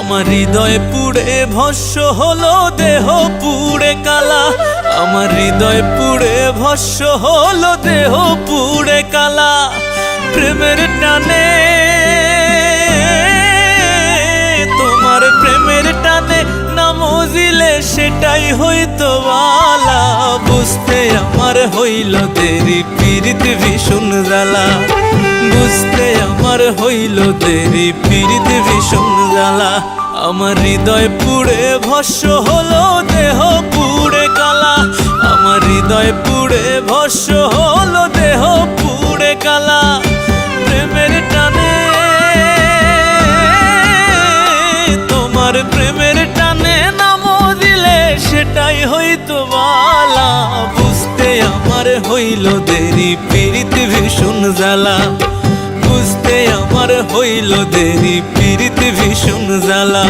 আমার হৃদয় পুড়ে ভস্য হলো, দেহ পুড়ে কালা। আমার হৃদয় পুড়ে ভস্য হলো, দেহ পুড়ে কালা। প্রেমের টানে, তোমার প্রেমের টানে না মজিলে সেটাই হইতো বালা। বুঝতে আমার হইল দেরি, পীড়িত ভীষণ জ্বালা। বুঝতে আমার হইল দেরি, পীড়িত ভীষণ জ্বালা। আমার হৃদয় পুড়ে ভস্য হলো, দেহ পুড়ে কালা। আমার হৃদয় পুড়ে ভস্য হলো, দেহ পুড়ে কালা। প্রেমের টানে, তোমার প্রেমের টানে না মজিলে সেটাই হইতো বালা। বুঝতে আমার হইল দেরি, পীড়িত ভীষণ জ্বালা। বুঝতে আমার হইল দেরি, পীড়িত ভীষণ জ্বালা।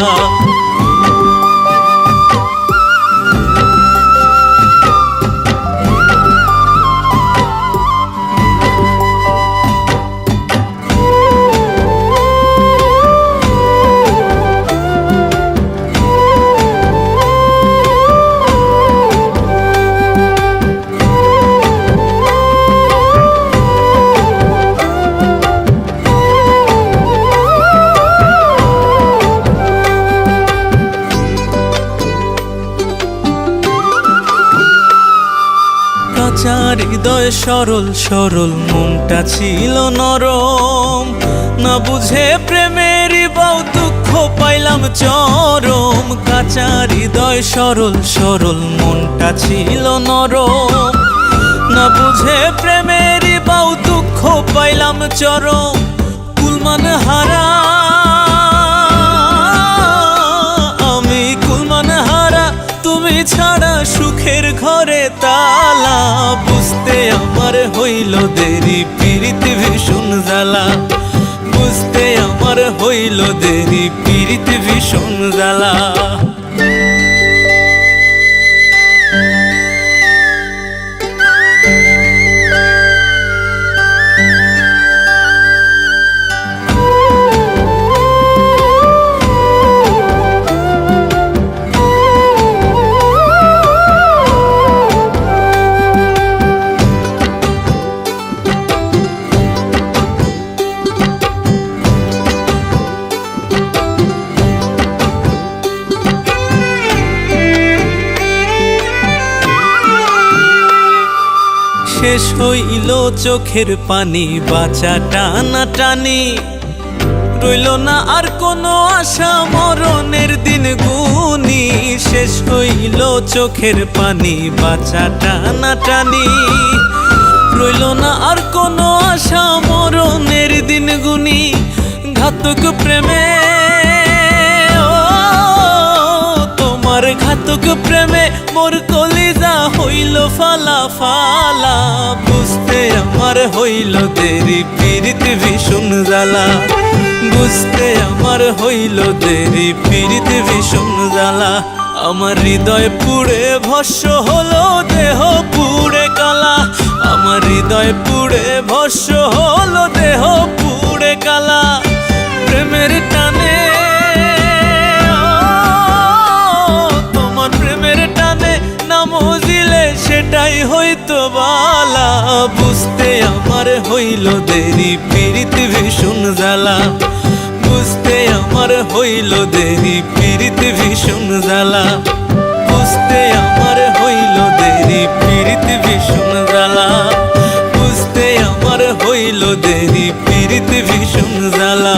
হৃদয় সরল সরল, মনটা ছিল নরম। না বুঝে প্রেমের বাউ দুঃখ পাইলাম চরম। কাঁচা হৃদয় সরল সরল, মনটা ছিল নরম। না বুঝে প্রেমের বাউ দুঃখ পাইলাম চরম। কুলমান হারা আমি, কুলমান হারা তুমি ছাড়া সুখের ঘরে তালা। বুঝতে আমার হইল দেরি, পীড়িত ভীষণ জ্বালা। বুঝতে আমার হইল দেরি, পীড়িত ভীষণ জ্বালা। শেষ হইল চোখের পানি, বাঁচা টানা টানি। রইল না আর কোনো আশা, মরণের দিন গুনি। শেষ হইল চোখের পানি, বাঁচা টানা টানি। রইল না আর কোনো আশা, মরণের দিন গুনি। ঘাতক প্রেমে, তোমার ঘাতক প্রেমে মোর কলিজা হইল ফালা ফালা। বুঝতে আমার হইল দেরি, পীড়িত ভীষণ জ্বালা। বুঝতে আমার হইল দেরি, পীড়িত ভীষণ জ্বালা। আমার হৃদয় পুড়ে ভস্য হলো, দেহ পুড়ে কালা। আমার হৃদয় পুড়ে ভস্য হলো, দেহ পুড়ে কালা। প্রেমের টানে, মজিলে সেটাই হইতো বালা। বুঝতে আমার হইল দেরি, পীড়িত ভীষণ জ্বালা। বুঝতে আমার হইল দেরি, পীড়িত ভীষণ জ্বালা। বুঝতে আমার হইল দেরি, পীড়িত ভীষণ জ্বালা। বুঝতে আমার হইল দেরি, পীড়িত ভীষণ জ্বালা।